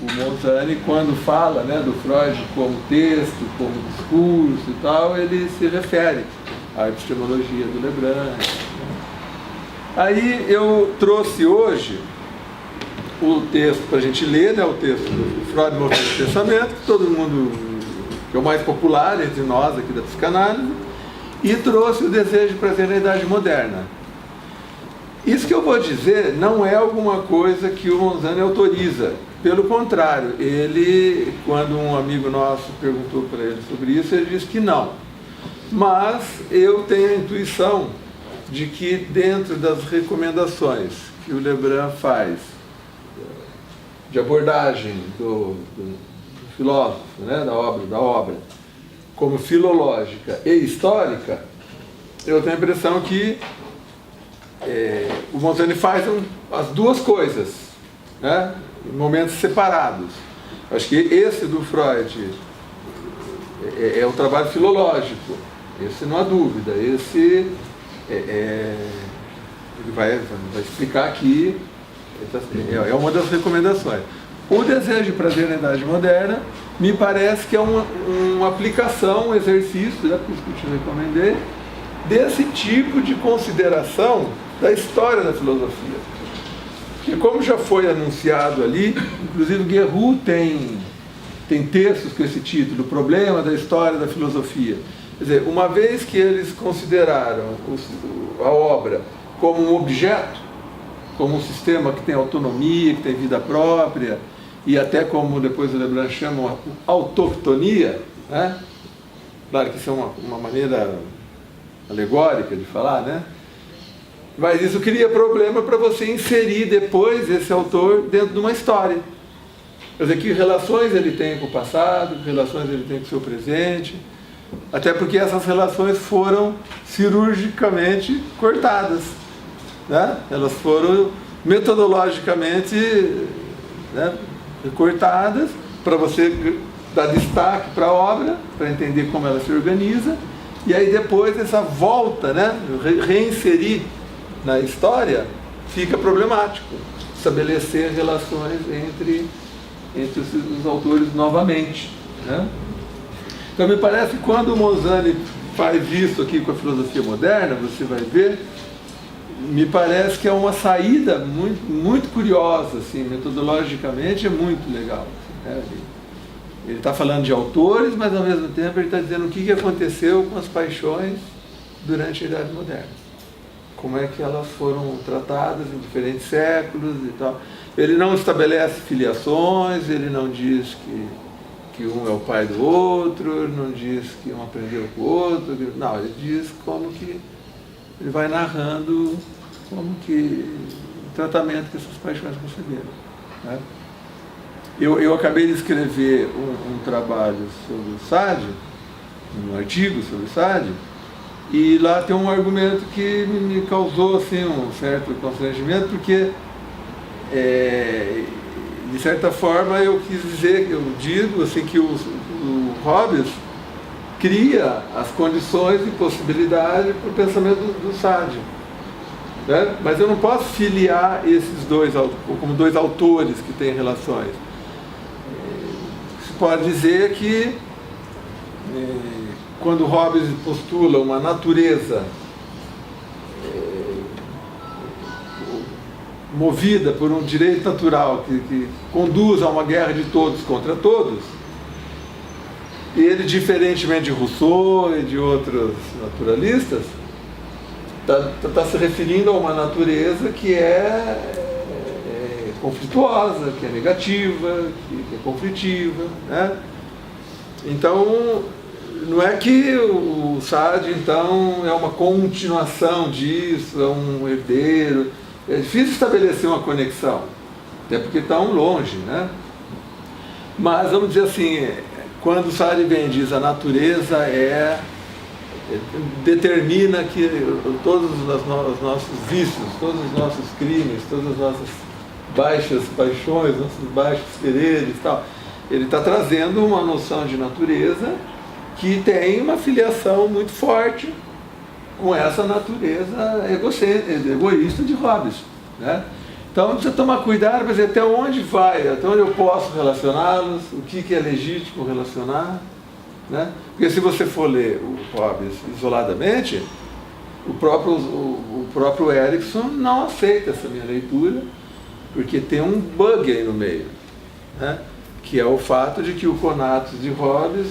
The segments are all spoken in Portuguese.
o Monzani, quando fala, né, do Freud como texto, como discurso e tal, ele se refere à epistemologia do Lebrun. Aí eu trouxe hoje o texto para a gente ler, né, o texto do Freud, Movimento do Pensamento, que todo mundo, que é o mais popular entre nós aqui da psicanálise, e trouxe o Desejo e Prazer na Idade Moderna. Isso que eu vou dizer não é alguma coisa que o Monzani autoriza. Pelo contrário, ele, quando um amigo nosso perguntou para ele sobre isso, ele disse que não. Mas eu tenho a intuição de que dentro das recomendações que o Lebrun faz de abordagem do filósofo, né, da obra, como filológica e histórica, eu tenho a impressão que o Monzani faz as duas coisas, né, em momentos separados. Acho que esse do Freud é um trabalho filológico, esse não há dúvida, esse ele vai explicar aqui, é uma das recomendações. O Desejo e Prazer na Idade Moderna me parece que é uma aplicação, um exercício, né, por isso que eu te recomendei, desse tipo de consideração da história da filosofia. Porque como já foi anunciado ali, inclusive Guerroux tem textos com esse título, O Problema da História da Filosofia. Quer dizer, uma vez que eles consideraram a obra como um objeto, como um sistema que tem autonomia, que tem vida própria, e até como depois o Lebrun chama, autoctonia, né? Claro que isso é uma maneira alegórica de falar, né? Mas isso cria problema para você inserir depois esse autor dentro de uma história. Quer dizer, que relações ele tem com o passado, que relações ele tem com o seu presente, até porque essas relações foram cirurgicamente cortadas, né? Elas foram metodologicamente, né, cortadas para você dar destaque para a obra, para entender como ela se organiza, e aí depois essa volta, né, reinserir na história, fica problemático estabelecer relações entre os autores novamente, né? Então me parece que quando o Monzani faz isso aqui com a filosofia moderna, você vai ver, me parece que é uma saída muito, muito curiosa, assim, metodologicamente é muito legal, né? Ele está falando de autores, mas ao mesmo tempo ele está dizendo o que aconteceu com as paixões durante a Idade Moderna. Como é que elas foram tratadas em diferentes séculos e tal. Ele não estabelece filiações, ele não diz que um é o pai do outro, não diz que um aprendeu com o outro, não, ele diz como que ele vai narrando como que o tratamento que essas paixões receberam, né? Eu acabei de escrever um trabalho sobre o Sade, um artigo sobre o Sade, e lá tem um argumento que me causou assim, um certo constrangimento, porque, de certa forma, eu quis dizer, eu digo assim, que o Hobbes cria as condições e possibilidades para o pensamento do Sade, né? Mas eu não posso filiar esses dois como dois autores que têm relações. Se pode dizer que quando Hobbes postula uma natureza movida por um direito natural que conduz a uma guerra de todos contra todos, ele, diferentemente de Rousseau e de outros naturalistas, está se referindo a uma natureza que é conflituosa, que é negativa, que é conflitiva, né? Então, não é que o Sade, então, é uma continuação disso, é um herdeiro. É difícil estabelecer uma conexão, até porque estão longe, né? Mas, vamos dizer assim, quando o Sade vem e diz a natureza determina que todos os nossos vícios, todos os nossos crimes, todas as nossas baixas paixões, nossos baixos quereres e tal, ele está trazendo uma noção de natureza que tem uma filiação muito forte com essa natureza egoísta de Hobbes, né? Então precisa tomar cuidado para dizer até onde vai, até onde eu posso relacioná-los, o que é legítimo relacionar. Né? Porque se você for ler o Hobbes isoladamente, o próprio Erickson não aceita essa minha leitura, porque tem um bug aí no meio, né? Que é o fato de que o conatus de Hobbes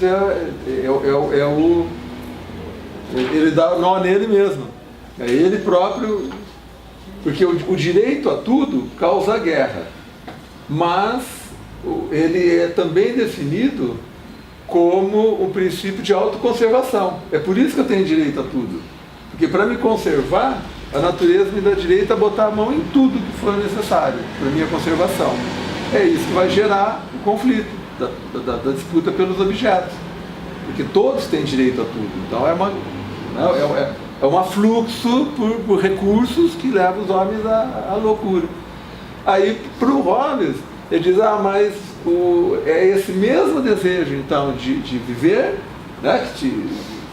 ele dá nó nele mesmo. É ele próprio, porque o direito a tudo causa guerra, mas ele é também definido como um princípio de autoconservação. É por isso que eu tenho direito a tudo. Porque para me conservar, a natureza me dá direito a botar a mão em tudo que for necessário para minha conservação. É isso que vai gerar o conflito, da disputa pelos objetos. Porque todos têm direito a tudo. Então é um afluxo por recursos que leva os homens à loucura. Aí, para o Hobbes, ele diz, mas é esse mesmo desejo, então, de viver, né, que te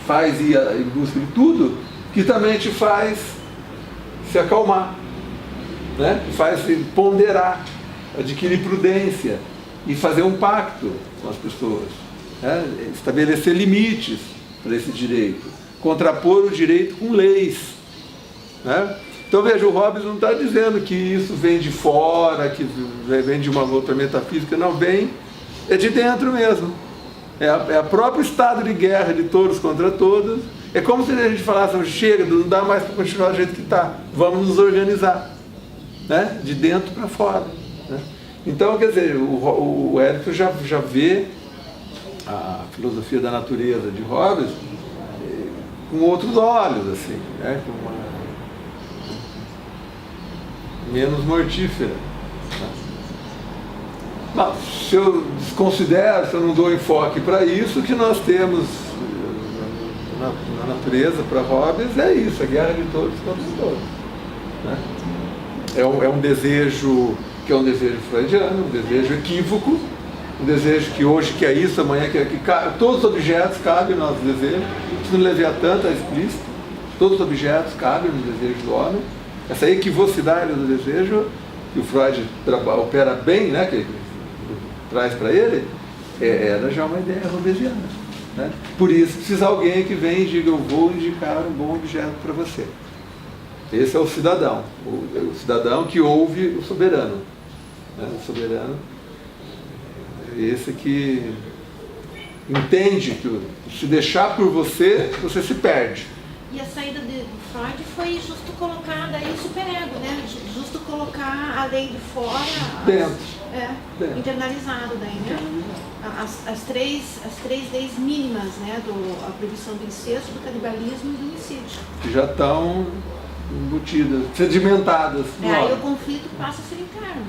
faz ir em busca de tudo, que também te faz se acalmar, né, que faz se ponderar, adquirir prudência e fazer um pacto com as pessoas, né, estabelecer limites para esse direito, contrapor o direito com leis, né? Então veja, o Hobbes não está dizendo que isso vem de fora, que vem de uma outra metafísica, não, vem é de dentro mesmo. É o próprio estado de guerra de todos contra todos. É como se a gente falasse, chega, não dá mais para continuar do jeito que está, vamos nos organizar, né? De dentro para fora, né? Então, quer dizer, o Érico já vê a filosofia da natureza de Hobbes com outros olhos, assim, né? Com uma menos mortífera. Mas, se eu desconsidero, se eu não dou enfoque para isso, que nós temos na natureza, para Hobbes, é isso, a guerra de todos contra todos, né? É um desejo que é um desejo freudiano, um desejo equívoco, um desejo que hoje que é isso, amanhã que todos os objetos cabem no nosso desejo, isso no Leviatã está explícito, todos os objetos cabem no desejo do homem. Essa equivocidade do desejo, que o Freud opera bem, né, que traz para ele, era já uma ideia hobbesiana, né? Por isso precisa alguém que venha e diga, eu vou indicar um bom objeto para você. Esse é o cidadão, o cidadão que ouve o soberano, né? O soberano é esse que entende que se deixar por você, você se perde. E a saída do Freud foi justo colocar daí o superego, né? Justo colocar a lei de fora, dentro. Internalizado daí, né? As três leis mínimas, né? A proibição do incesto, do canibalismo e do homicídio. Que já estão embutidas, sedimentadas. Aí o conflito passa a ser interno.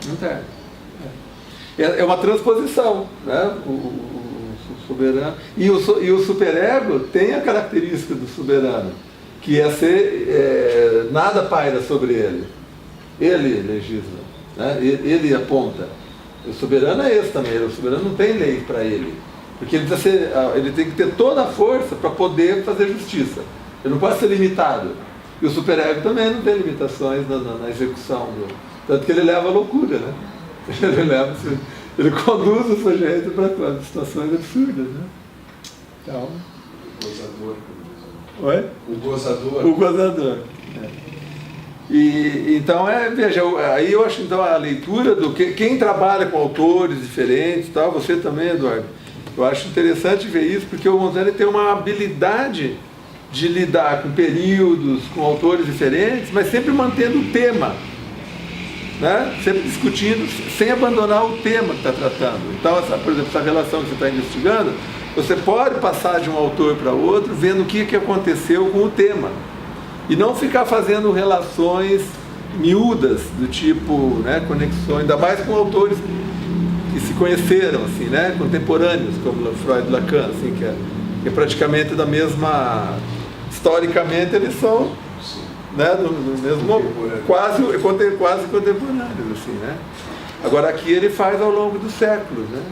É uma transposição, né? O soberano. E o superego tem a característica do soberano, que é ser, nada paira sobre ele. Ele legisla, né? Ele aponta. O soberano é esse também, o soberano não tem lei para ele. Porque ele tem que ter toda a força para poder fazer justiça. Ele não pode ser limitado. E o superego também não tem limitações na execução. Tanto que ele leva a loucura, né? Ele conduz o sujeito para situações absurdas, né? Então, o gozador. Oi? O gozador. O gozador. E então veja, aí eu acho então a leitura do quem trabalha com autores diferentes, tal, você também, Eduardo. Eu acho interessante ver isso, porque o Montanelli tem uma habilidade de lidar com períodos, com autores diferentes, mas sempre mantendo o tema, né? Sempre discutindo, sem abandonar o tema que está tratando. Então, por exemplo, essa relação que você está investigando, você pode passar de um autor para outro, vendo o que aconteceu com o tema. E não ficar fazendo relações miúdas, do tipo, né, conexões, ainda mais com autores que se conheceram, assim, né, contemporâneos, como Freud e Lacan, assim, que é praticamente da mesma... Historicamente, eles são, né, do mesmo, quase contemporâneos, assim, né? Agora, aqui ele faz ao longo dos séculos, né?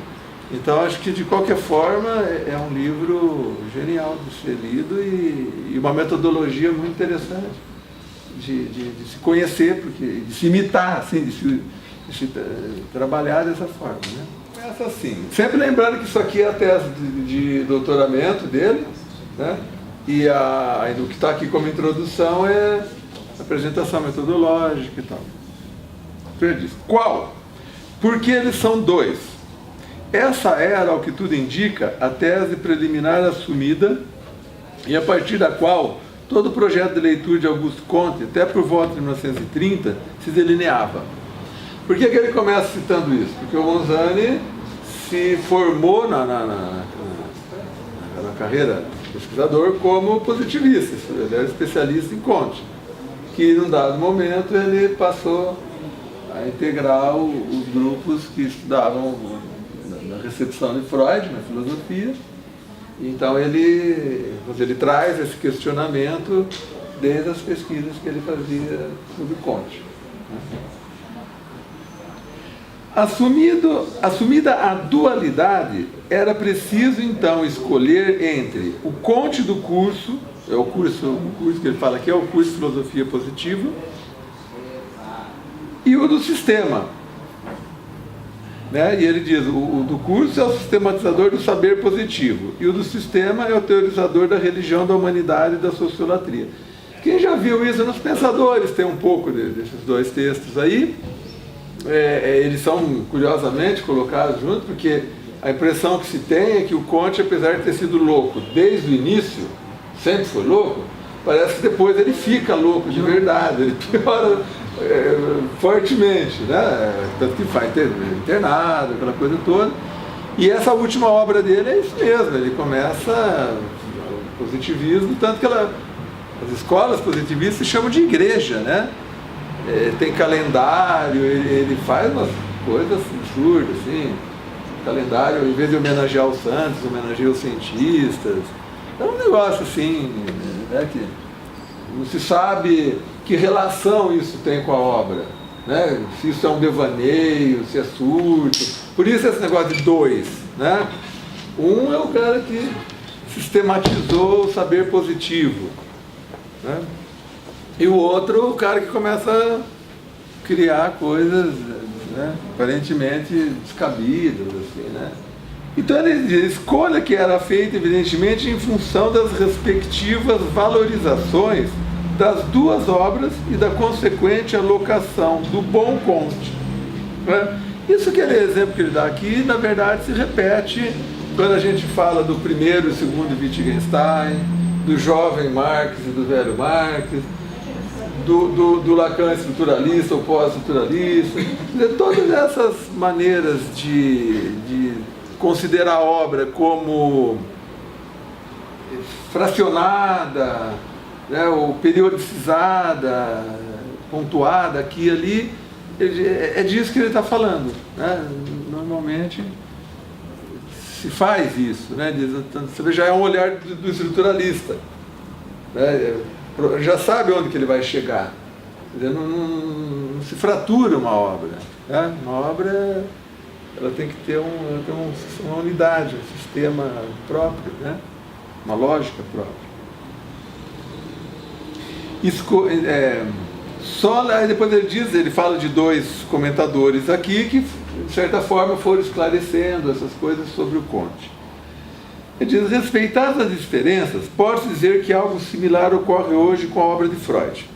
Então, acho que, de qualquer forma, é um livro genial de ser lido e uma metodologia muito interessante. de se conhecer, porque, de se imitar, assim, de se trabalhar dessa forma. Né? Começa assim, sempre lembrando que isso aqui é a tese de doutoramento dele, né? E o que está aqui como introdução é a apresentação metodológica e tal. Então ele diz, qual? Porque eles são dois. Essa era, ao que tudo indica, a tese preliminar assumida e a partir da qual todo o projeto de leitura de Auguste Comte, até por volta de 1930, se delineava. Por que ele começa citando isso? Porque o Monzani se formou na carreira de pesquisador como positivista, ele era especialista em Comte, que num dado momento ele passou a integrar os grupos que estudavam na recepção de Freud, na filosofia. Então ele traz esse questionamento desde as pesquisas que ele fazia sobre Comte. Assumida a dualidade, era preciso então escolher entre o Comte do curso, o curso que ele fala aqui é o curso de Filosofia Positiva, e o do sistema. Né? E ele diz, o do curso é o sistematizador do saber positivo, e o do sistema é o teorizador da religião, da humanidade e da sociolatria. Quem já viu isso nos Pensadores tem um pouco desses dois textos aí. Eles são curiosamente colocados juntos, porque a impressão que se tem é que o Comte, apesar de ter sido louco desde o início, sempre foi louco, parece que depois ele fica louco de verdade, ele piora fortemente, né? Tanto que vai ter internado, aquela coisa toda. E essa última obra dele é isso mesmo, ele começa o positivismo, tanto que as escolas positivistas se chamam de igreja, né? Tem calendário, ele faz umas coisas absurdas, assim. Calendário, em vez de homenagear os santos, homenageia os cientistas. É um negócio assim, né, que não se sabe que relação isso tem com a obra, né? Se isso é um devaneio, se é surto. Por isso esse negócio de dois, né? Um é o cara que sistematizou o saber positivo, né? E o outro, o cara que começa a criar coisas, né, aparentemente descabidas, assim, né? Então ele diz, a escolha que era feita, evidentemente, em função das respectivas valorizações das duas obras e da consequente alocação do bom Comte. Né? Isso que é exemplo que ele dá aqui, na verdade, se repete quando a gente fala do primeiro e segundo Wittgenstein, do jovem Marx e do velho Marx, do Lacan estruturalista ou pós-estruturalista, todas essas maneiras de considerar a obra como fracionada, né, ou periodicizada, pontuada aqui e ali, é disso que ele está falando. Né? Normalmente se faz isso, né? Você já é um olhar do estruturalista, né? Já sabe onde que ele vai chegar. Quer dizer, não se fratura uma obra. Né? Uma obra ela tem que ter uma unidade, um sistema próprio, né? Uma lógica própria. Depois ele fala de dois comentadores aqui que, de certa forma, foram esclarecendo essas coisas sobre o Comte. Ele diz, respeitadas as diferenças, pode-se dizer que algo similar ocorre hoje com a obra de Freud,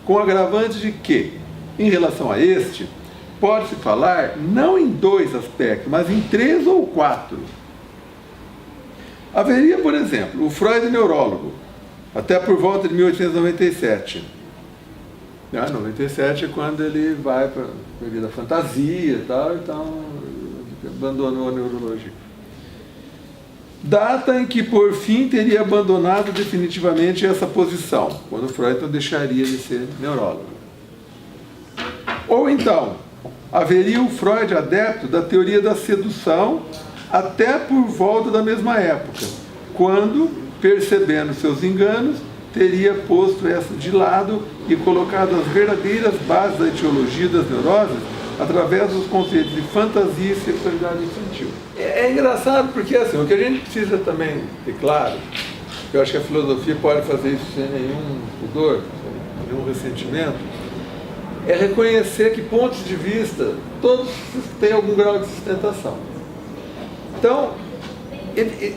com o agravante de que, em relação a este, pode-se falar não em dois aspectos, mas em 3 ou 4. Haveria, por exemplo, o Freud neurólogo, até por volta de 1897. 97 é quando ele vai para a vida fantasia e tal, então abandonou a neurologia. Data em que, por fim, teria abandonado definitivamente essa posição, quando Freud não deixaria de ser neurólogo. Ou então, haveria o Freud adepto da teoria da sedução até por volta da mesma época, quando, percebendo seus enganos, teria posto essa de lado e colocado as verdadeiras bases da etiologia das neuroses através dos conceitos de fantasia e sexualidade infantil. É engraçado porque, assim, o que a gente precisa também ter claro, eu acho que a filosofia pode fazer isso sem nenhum pudor, nenhum ressentimento, é reconhecer que pontos de vista, todos têm algum grau de sustentação. Então,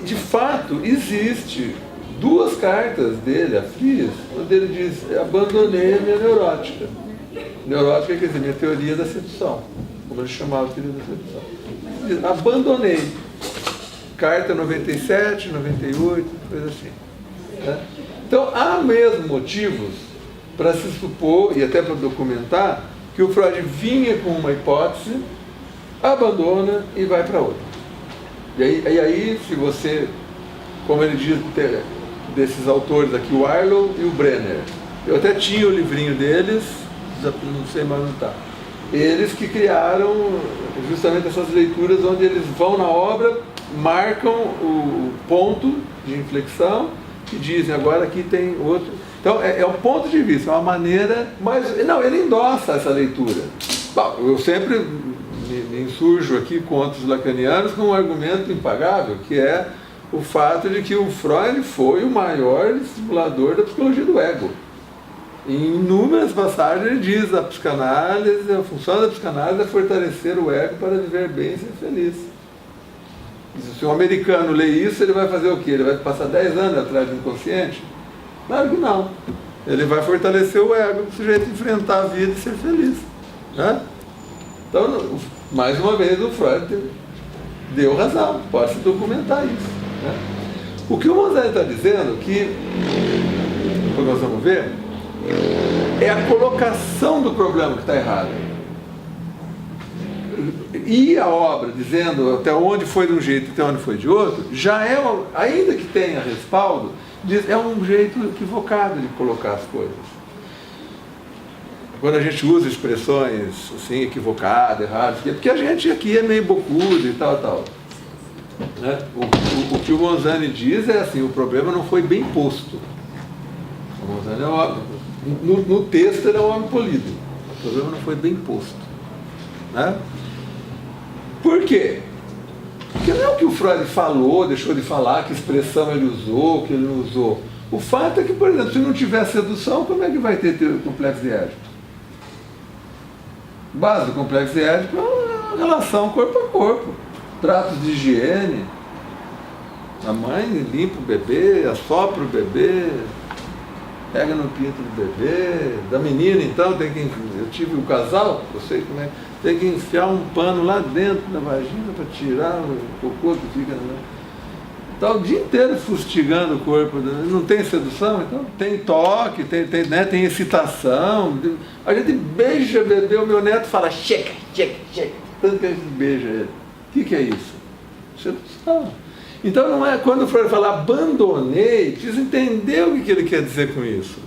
de fato, existe 2 cartas dele, a Frias, onde ele diz, abandonei a minha neurótica. Neurótica quer dizer, minha teoria da sedução, como ele chamava a teoria da sedução. Ele diz, abandonei. Carta 97, 98, coisa assim. Né? Então, há mesmo motivos para se supor, e até para documentar, que o Freud vinha com uma hipótese, abandona e vai para outra. E aí, se você, como ele diz, desses autores aqui, o Arlo e o Brenner, eu até tinha o livrinho deles, não sei mais onde está. Eles que criaram justamente essas leituras onde eles vão na obra, marcam o ponto de inflexão e dizem, agora aqui tem outro. Então, é um ponto de vista, é uma maneira, mas não, ele endossa essa leitura. Bom, eu sempre me insurjo aqui contra os lacanianos com um argumento impagável, que é o fato de que o Freud foi o maior estimulador da psicologia do ego. Em inúmeras passagens ele diz, a psicanálise, a função da psicanálise é fortalecer o ego para viver bem e ser feliz. Se um americano lê isso, ele vai fazer o quê? Ele vai passar 10 anos atrás do inconsciente? Claro que não. Ele vai fortalecer o ego, o sujeito enfrentar a vida e ser feliz. Né? Então, mais uma vez, o Freud deu razão, pode-se documentar isso. Né? O que o Mozart está dizendo, que depois nós vamos ver, é a colocação do problema que está errada. E a obra, dizendo até onde foi de um jeito e até onde foi de outro, já é, ainda que tenha respaldo, é um jeito equivocado de colocar as coisas. Quando a gente usa expressões assim, equivocadas, erradas, porque a gente aqui é meio bocudo e tal. Né? O que o Monzani diz é assim, o problema não foi bem posto. O Monzani é um homem, no texto ele é um homem polido. O problema não foi bem posto. Né? Por quê? Porque não é o que o Freud falou, deixou de falar, que expressão ele usou, que ele não usou. O fato é que, por exemplo, se não tiver sedução, como é que vai ter complexo de Édipo? Base do complexo de Édipo é uma relação corpo a corpo. Tratos de higiene. A mãe limpa o bebê, assopra o bebê, pega no pinto do bebê. Da menina, então, eu tive um casal, eu sei como é, tem que enfiar um pano lá dentro da vagina para tirar o cocô que fica. Está o dia inteiro fustigando o corpo. Não tem sedução? Então tem toque, tem excitação. A gente beija bebê, o meu neto fala, chega. Tanto que a gente beija ele. O que é isso? Sedução. Então não é quando o Freud fala abandonei, precisa entender o que ele quer dizer com isso.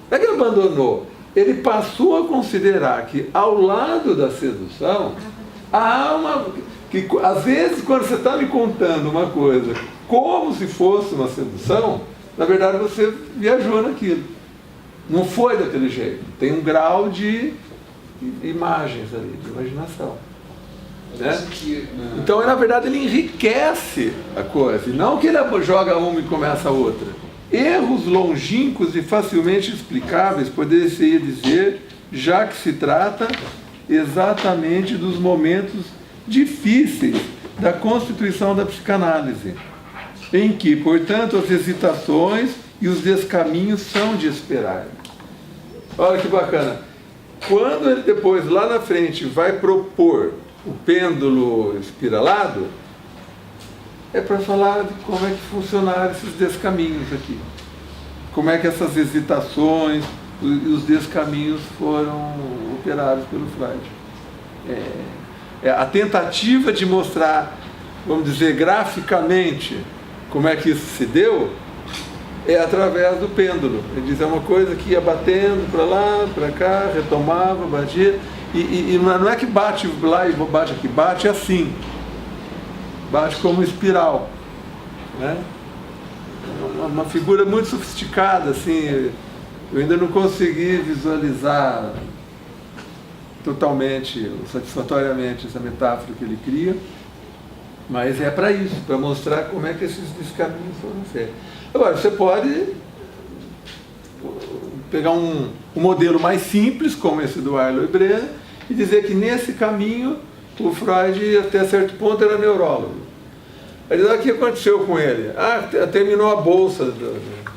Não é que ele abandonou. Ele passou a considerar que ao lado da sedução há uma... que às vezes quando você está me contando uma coisa como se fosse uma sedução, na verdade você viajou naquilo. Não foi daquele jeito. Tem um grau de imagens ali, de imaginação. Né? Então, na verdade, ele enriquece a coisa. E não que ele joga uma e começa a outra. Erros longínquos e facilmente explicáveis, poderia dizer, já que se trata exatamente dos momentos difíceis da constituição da psicanálise, em que, portanto, as hesitações e os descaminhos são de esperar. Olha que bacana. Quando ele depois, lá na frente, vai propor o pêndulo espiralado, é para falar de como é que funcionaram esses descaminhos aqui. Como é que essas hesitações e os descaminhos foram operados pelo Freud. A tentativa de mostrar, vamos dizer, graficamente, como é que isso se deu, é através do pêndulo. Ele diz, é uma coisa que ia batendo para lá, para cá, retomava, batia, e não é que bate lá e bate aqui, bate assim. Bate como espiral. Né? Uma figura muito sofisticada, assim, eu ainda não consegui visualizar totalmente, satisfatoriamente essa metáfora que ele cria, mas é para isso, para mostrar como é que esses caminhos foram feitos. Agora, você pode pegar um modelo mais simples, como esse do Arlo e Brenner, e dizer que nesse caminho o Freud, até certo ponto, era neurólogo. Aí o que aconteceu com ele? Terminou a bolsa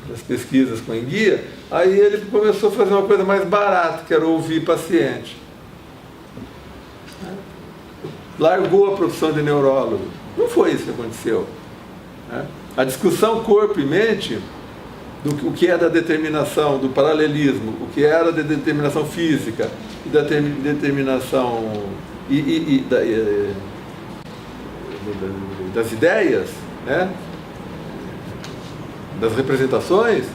das pesquisas com enguia, aí ele começou a fazer uma coisa mais barata, que era ouvir paciente. Largou a profissão de neurólogo. Não foi isso que aconteceu. A discussão corpo e mente, do que é da determinação, do paralelismo, o que era da determinação física e da determinação das ideias, né? Das representações,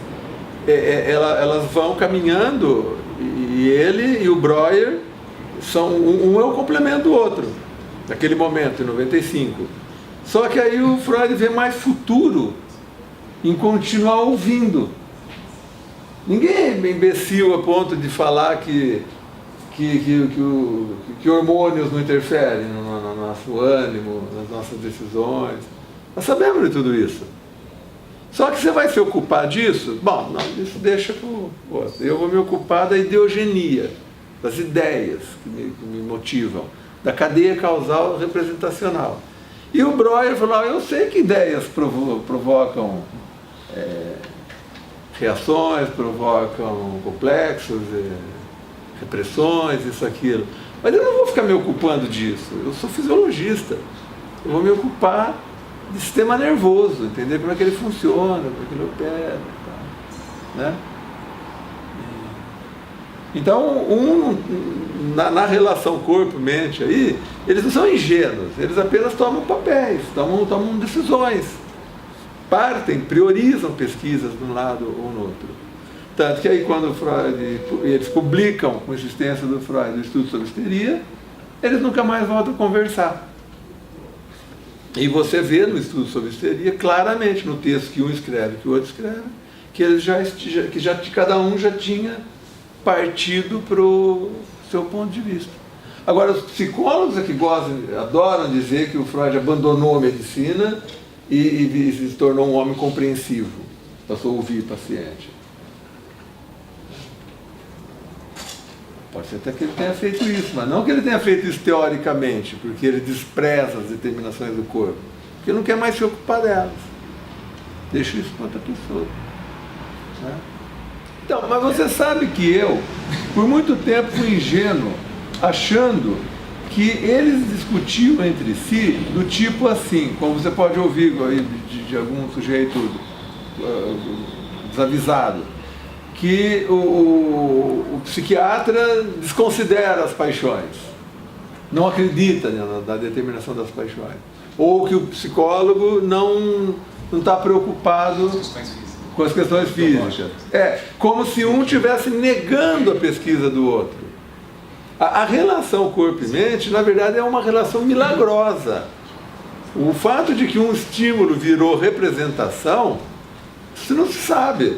elas vão caminhando, e ele e o Breuer um é o complemento do outro, naquele momento, em 95. Só que aí o Freud vê mais futuro em continuar ouvindo. Ninguém é imbecil a ponto de falar que hormônios não interferem no nosso ânimo, nas nossas decisões. Nós sabemos de tudo isso. Só que você vai se ocupar disso? Bom, não, isso deixa para o outro. Eu vou me ocupar da ideogenia, das ideias que me motivam, da cadeia causal representacional. E o Breuer falou, eu sei que ideias provocam reações, provocam complexos, repressões, isso, aquilo. Mas eu não vou ficar me ocupando disso. Eu sou fisiologista. Eu vou me ocupar de sistema nervoso, entender como é que ele funciona, como é que ele opera, né? Então, na relação corpo-mente aí, eles não são ingênuos, eles apenas tomam papéis, tomam decisões, partem, priorizam pesquisas de um lado ou no outro. Tanto que aí quando eles publicam, com insistência do Freud, o estudo sobre histeria, eles nunca mais voltam a conversar. E você vê no estudo sobre histeria, claramente, no texto que um escreve, que o outro escreve, que eles cada um já tinha partido para o seu ponto de vista. Agora, os psicólogos é que adoram dizer que o Freud abandonou a medicina e se tornou um homem compreensivo, passou a ouvir o paciente. Pode ser até que ele tenha feito isso, mas não que ele tenha feito isso teoricamente, porque ele despreza as determinações do corpo, porque ele não quer mais se ocupar delas. Deixa isso para outra pessoa. Né? Então, mas você sabe que eu, por muito tempo, fui ingênuo, achando que eles discutiam entre si do tipo assim, como você pode ouvir aí de algum sujeito desavisado, que o psiquiatra desconsidera as paixões, não acredita na determinação das paixões, ou que o psicólogo não está preocupado com as questões físicas. Como se um estivesse negando a pesquisa do outro. A relação corpo e mente, na verdade, é uma relação milagrosa. O fato de que um estímulo virou representação, isso não se sabe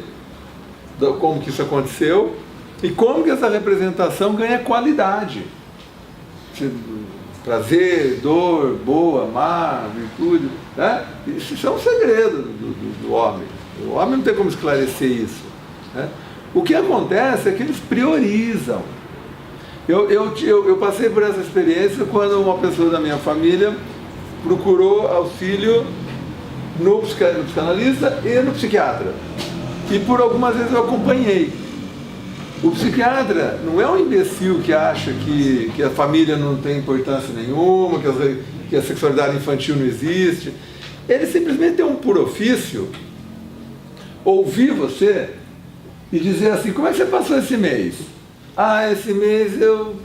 como que isso aconteceu e como que essa representação ganha qualidade. Prazer, dor, boa, má, virtude, né? Isso é um segredo do homem. O homem não tem como esclarecer isso. Né? O que acontece é que eles priorizam. Eu passei por essa experiência quando uma pessoa da minha família procurou auxílio no psicanalista e no psiquiatra. E por algumas vezes eu acompanhei. O psiquiatra não é um imbecil que acha que a família não tem importância nenhuma, que a sexualidade infantil não existe. Ele simplesmente tem por ofício ouvir você e dizer assim, como é que você passou esse mês? Esse mês eu não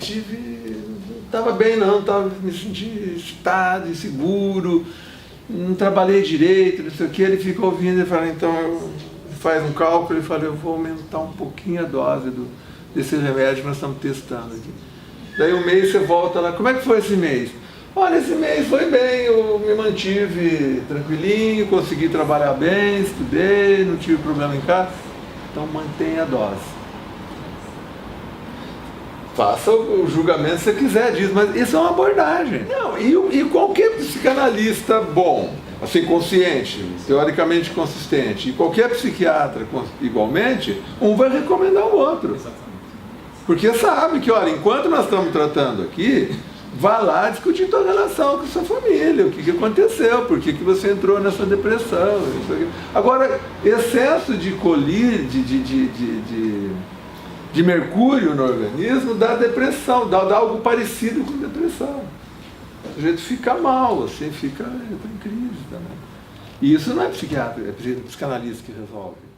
estava bem não, me senti excitado, inseguro, não trabalhei direito, não sei o que. Ele fica ouvindo e fala, então faz um cálculo e fala, eu vou aumentar um pouquinho a dose desse remédio que nós estamos testando aqui. Daí um mês você volta lá, como é que foi esse mês? Olha, esse mês foi bem, eu me mantive tranquilinho, consegui trabalhar bem, estudei, não tive problema em casa. Então mantenha a dose. Faça o julgamento se você quiser disso, mas isso é uma abordagem. Não, e qualquer psicanalista bom assim, consciente, teoricamente consistente, e qualquer psiquiatra igualmente, um vai recomendar o outro. Porque sabe que, olha, enquanto nós estamos tratando aqui, vá lá discutir tua relação com sua família, o que aconteceu, por que você entrou nessa depressão. Agora, excesso de de mercúrio no organismo dá depressão, dá algo parecido com depressão. O sujeito fica mal, assim, fica em crise também. E isso não é psiquiatra, é psicanalista que resolve.